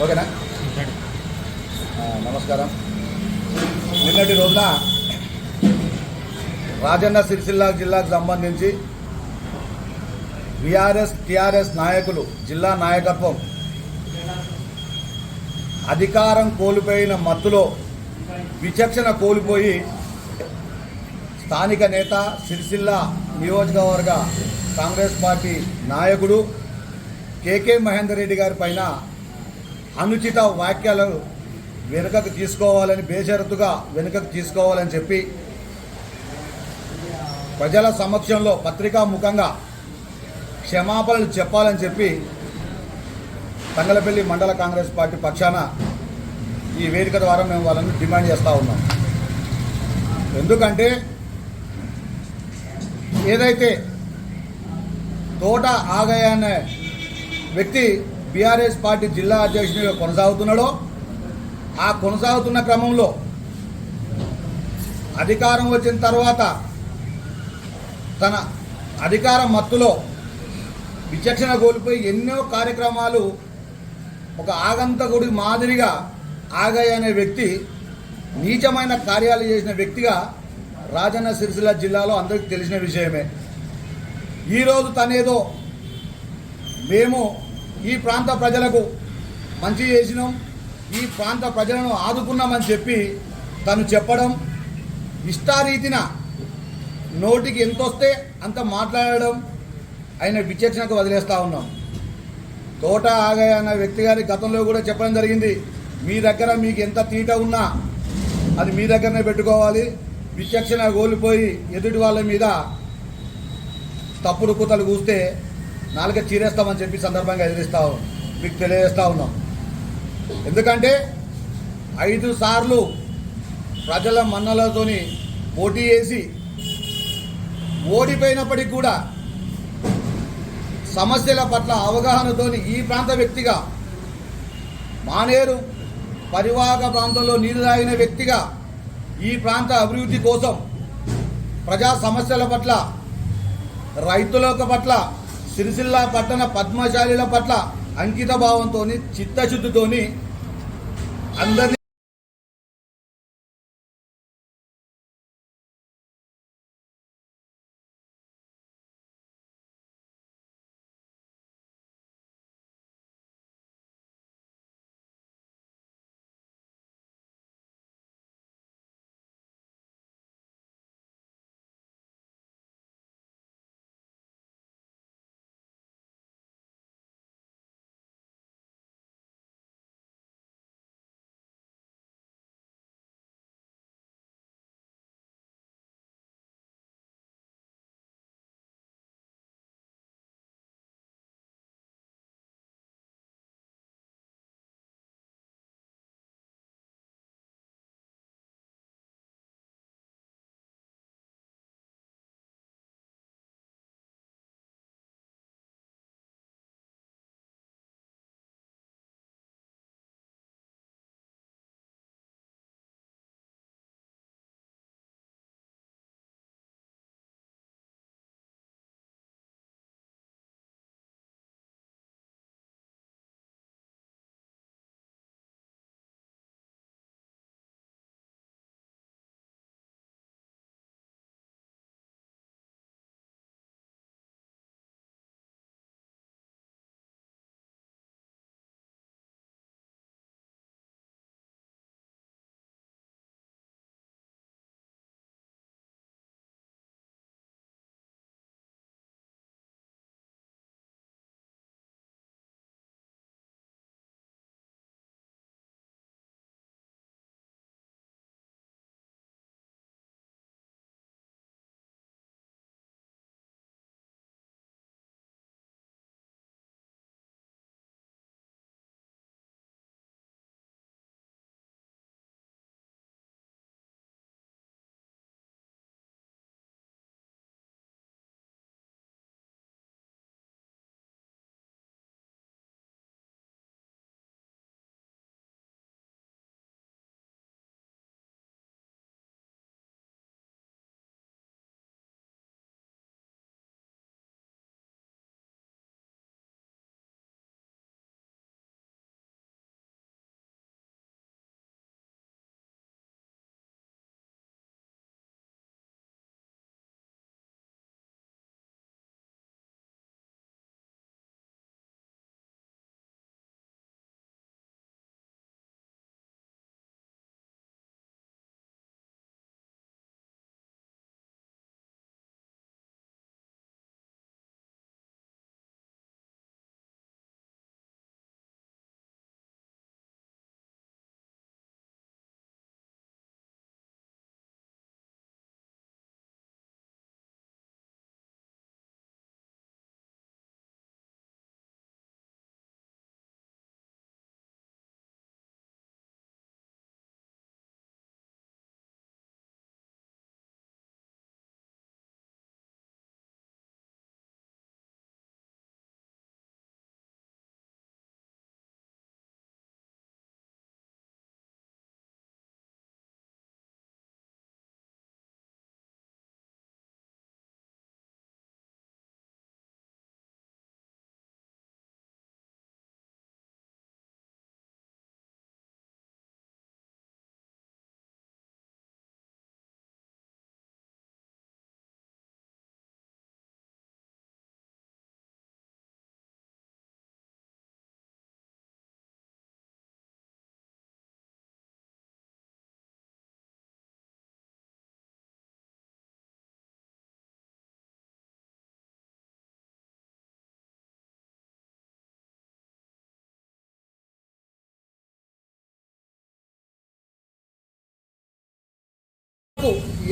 ఓకేనా? నమస్కారం. నిన్నటి రోజున రాజన్న సిరిసిల్ల జిల్లాకు సంబంధించి బీఆర్ఎస్ టీఆర్ఎస్ నాయకులు, జిల్లా నాయకత్వం అధికారం కోల్పోయిన మత్తులో విచక్షణ కోల్పోయి స్థానిక నేత, సిరిసిల్ల నియోజకవర్గ కాంగ్రెస్ పార్టీ నాయకుడు కేకే మహేందర్ రెడ్డి గారి పైన అనుచిత వ్యాఖ్యలు వెనుకకు తీసుకోవాలని, బేషరతుగా వెనుకకు తీసుకోవాలని చెప్పి ప్రజల సమక్షంలో పత్రికా ముఖంగా క్షమాపణలు చెప్పాలని చెప్పి తంగలపల్లి మండల కాంగ్రెస్ పార్టీ పక్షాన ఈ వేదిక ద్వారా మేము వాళ్ళని డిమాండ్ చేస్తూ ఉన్నాం. ఎందుకంటే ఏదైతే తోట ఆగయ్య అనే వ్యక్తి బీఆర్ఎస్ పార్టీ జిల్లా అధ్యక్షునిగా కొనసాగుతున్నాడో, ఆ కొనసాగుతున్న క్రమంలో అధికారం వచ్చిన తర్వాత తన అధికార మత్తులో విచక్షణ కోల్పోయి ఎన్నో కార్యక్రమాలు ఒక ఆగంతకుడి మాదిరిగా ఆగయ్య అనే వ్యక్తి నీచమైన కార్యాలు చేసిన వ్యక్తిగా రాజన్న సిరిసిల్ల జిల్లాలో అందరికీ తెలిసిన విషయమే. ఈరోజు తనేదో మేము ఈ ప్రాంత ప్రజలకు మంచి చేసినాం, ఈ ప్రాంత ప్రజలను ఆదుకున్నామని చెప్పి తను చెప్పడం, ఇష్టారీతిన నోటికి ఎంత వస్తే అంత మాట్లాడడం ఆయన విచక్షణకు వదిలేస్తూ ఉన్నాం. తోట ఆగయ్య అన్న వ్యక్తి గారి గతంలో కూడా చెప్పడం జరిగింది, మీ దగ్గర మీకు ఎంత తీట ఉన్నా అది మీ దగ్గరనే పెట్టుకోవాలి, విచక్షణ కోల్పోయి ఎదుటి వాళ్ళ మీద తప్పుడు కూతలు కూస్తే నాలుక చీరేస్తామని చెప్పి సందర్భంగా మీకు తెలియజేస్తూ ఉన్నాం. ఎందుకంటే 5 సార్లు ప్రజల మన్నలతోని పోటీ చేసి ఓడిపోయినప్పటికీ కూడా సమస్యల పట్ల అవగాహనతోని ఈ ప్రాంత వ్యక్తిగా, మానేరు పరివాహక ప్రాంతంలో నీరు తాగిన వ్యక్తిగా ఈ ప్రాంత అభివృద్ధి కోసం, ప్రజా సమస్యల పట్ల, రైతుల పట్ల, సిరిసిల్ల పట్టణ పద్మశాలిల పట్ల అంకిత భావంతో, చిత్తశుద్ధితోని అందరినీ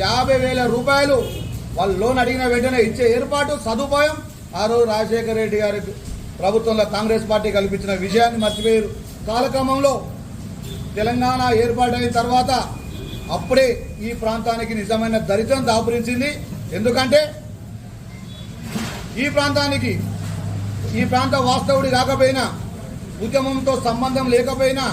50,000 రూపాయలు వాళ్ళు లోన్ అడిగిన వెంటనే ఇచ్చే ఏర్పాటు సదుపాయం ఆ రోజు రాజశేఖర రెడ్డి గారి ప్రభుత్వంలో కాంగ్రెస్ పార్టీ కల్పించిన విషయాన్ని మర్చిపోయారు. కాలక్రమంలో తెలంగాణ ఏర్పాటైన తర్వాత అప్పుడే ఈ ప్రాంతానికి నిజమైన దరిద్రం దాపురించింది. ఎందుకంటే ఈ ప్రాంత వాస్తవుడి కాకపోయినా, ఉద్యమంతో సంబంధం లేకపోయినా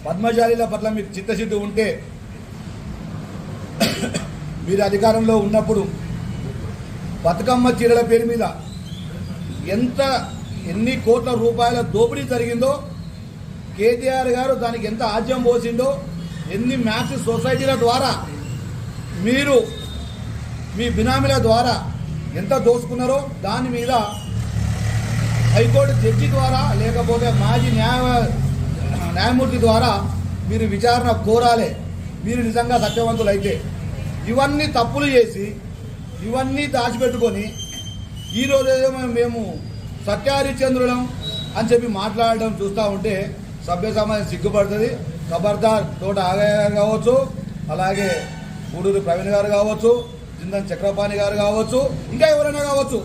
పద్మశాలీల పట్ల మీకు చిత్తశుద్ధి ఉంటే మీరు అధికారంలో ఉన్నప్పుడు బతుకమ్మ చీరల పేరు మీద ఎన్ని కోట్ల రూపాయల దోపిడీ జరిగిందో, కేటీఆర్ గారు దానికి ఎంత ఆజ్యం పోసిండో, ఎన్ని మ్యాక్స్ సొసైటీల ద్వారా మీరు మీ బినామీల ద్వారా ఎంత దోసుకున్నారో దాని మీద హైకోర్టు జడ్జి ద్వారా లేకపోతే మాజీ న్యాయమూర్తి ద్వారా మీరు విచారణ కోరాలి. మీరు నిజంగా సత్యవంతులైతే ఇవన్నీ తప్పులు చేసి ఇవన్నీ దాచిపెట్టుకొని ఈరోజేదో మేము సత్యహరిచంద్రులం అని చెప్పి మాట్లాడడం చూస్తూ ఉంటే సభ్య సమాజం సిగ్గుపడుతుంది. ఖబర్దార్ తోట ఆగయ్య గారు కావచ్చు, అలాగే గూడూరు ప్రవీణ్ గారు కావచ్చు, జిందన్ చక్రపాణి గారు కావచ్చు, ఇంకా ఎవరైనా కావచ్చు,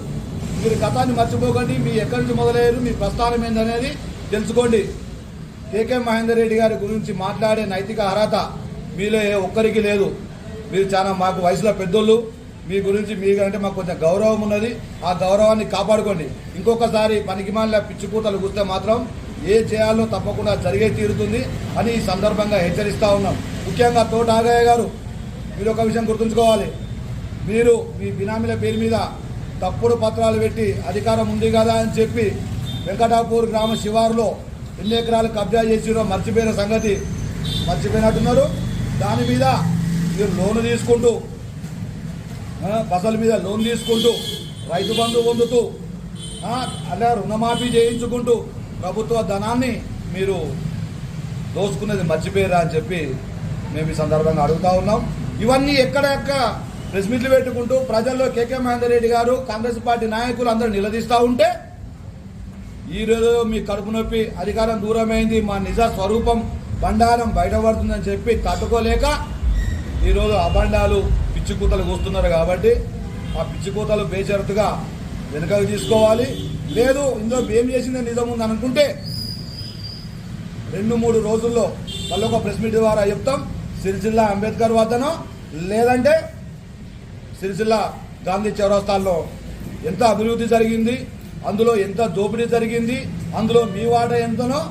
మీరు గతాన్ని మర్చిపోకండి. మీ ఎక్కడి నుంచి మొదలయ్యారు, మీ ప్రస్థానం ఏందనేది తెలుసుకోండి. కేకే మహేందర్ రెడ్డి గారి గురించి మాట్లాడే నైతిక అర్హత మీలో ఏ ఒక్కరికి లేదు. మీరు చాలా మాకు వయసులో పెద్దోళ్ళు, మీ గురించి మీకంటే మాకు కొంచెం గౌరవం ఉన్నది. ఆ గౌరవాన్ని కాపాడుకోండి. ఇంకొకసారి పనికిమాలిన పిచ్చికూతలు కూస్తే మాత్రం ఏ చేయాలో తప్పకుండా జరిగే తీరుతుంది అని ఈ సందర్భంగా హెచ్చరిస్తూ ఉన్నాం. ముఖ్యంగా తోట ఆగయ్య గారు, మీరు ఒక విషయం గుర్తుంచుకోవాలి. మీరు మీ బినామీల పేరు మీద తప్పుడు పత్రాలు పెట్టి అధికారం ఉంది కదా అని చెప్పి వెంకటాపూర్ గ్రామ శివారులో ఎన్ని ఎకరాలు కబ్జా చేసిరో మర్చిపోయిన సంగతి మర్చిపోయినట్టున్నారు. దాని మీద మీరు లోను తీసుకుంటూ, బసల మీద లోన్ తీసుకుంటూ, రైతు బంధు పొందుతూ, అలా రుణమాఫీ చేయించుకుంటూ ప్రభుత్వ ధనాన్ని మీరు దోసుకునేది మర్చిపోయారా అని చెప్పి మేము ఈ సందర్భంగా అడుగుతా ఉన్నాం. ఇవన్నీ ఎక్కడెక్కడ ప్రెస్ మీట్లు పెట్టుకుంటూ ప్రజల్లో కేకే మహేందర్ రెడ్డి గారు, కాంగ్రెస్ పార్టీ నాయకులు అందరూ నిలదీస్తూ ఉంటే ఈరోజు మీ కడుపు నొప్పి, అధికారం దూరమైంది, మా నిజ స్వరూపం బండారం బయటపడుతుందని చెప్పి తట్టుకోలేక ఈరోజు అబండాలు పిచ్చికూతలు కూస్తున్నారు. కాబట్టి ఆ పిచ్చికూతలు బేషరతుగా వెనుకకు తీసుకోవాలి. లేదు ఇందులో ఏం చేసిందే నిజం ఉంది అనుకుంటే 2-3 రోజుల్లో మళ్ళీ ఒక ప్రెస్ మీట్ ద్వారా చెప్తాం. సిరిసిల్ల అంబేద్కర్ వద్దనో లేదంటే సిరిసిల్ల గాంధీ చౌరస్తాల్లో ఎంత అభివృద్ధి జరిగింది, అందులో ఎంత దోపిడీ జరిగింది, అందులో మీ వాట ఎంతనో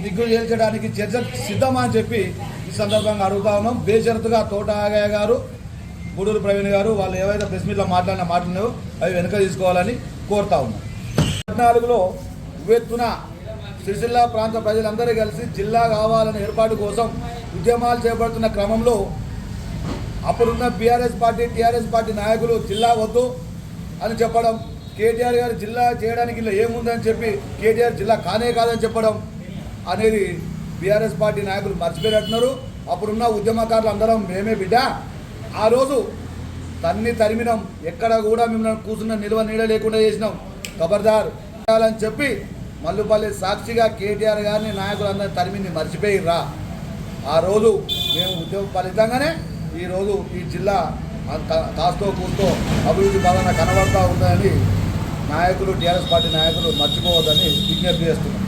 దిగ్గు చేర్చడానికి చర్చ సిద్ధమా అని చెప్పి ఈ సందర్భంగా అడుగుతా ఉన్నాం. బేషరతుగా తోట ఆగయ్య గారు, గూడూరు ప్రవీణ్ గారు వాళ్ళు ఏవైతే ప్రెస్ మీట్లో మాట్లాడిన మాటలు అవి వెనుక తీసుకోవాలని కోరుతా ఉన్నాం. 14లో ఉవ్వెత్తున సిరిసిల్ల ప్రాంత ప్రజలందరూ కలిసి జిల్లా కావాలనే ఏర్పాటు కోసం ఉద్యమాలు చేపడుతున్న క్రమంలో అప్పుడున్న బీఆర్ఎస్ పార్టీ, టీఆర్ఎస్ పార్టీ నాయకులు జిల్లా వద్దు అని చెప్పడం, కేటీఆర్ గారు జిల్లా చేయడానికి ఇలా ఏముందని చెప్పి కేటీఆర్ జిల్లా కానే కాదని చెప్పడం అనేది బీఆర్ఎస్ పార్టీ నాయకులు మర్చిపోయినట్టున్నారు. అప్పుడున్న ఉద్యమకారులు అందరం మేమే బిడ్డ, ఆ రోజు తరిమినాం, ఎక్కడ కూడా మిమ్మల్ని కూర్చున్న నిల్వ నీడ లేకుండా చేసినాం, ఖబర్దార్ అని చెప్పి మల్లుపల్లి సాక్షిగా కేటీఆర్ గారిని నాయకులందరినీ తరిమింది మర్చిపోయిర్రా. ఆ రోజు మేము ఉద్యమ ఫలితంగానే ఈరోజు ఈ జిల్లా కాస్తో కూస్తో అభివృద్ధి బాగా కనబడతా ఉందని నాయకులు, టీఆర్ఎస్ పార్టీ నాయకులు మర్చిపోవద్దని విజ్ఞప్తి చేస్తున్నాం.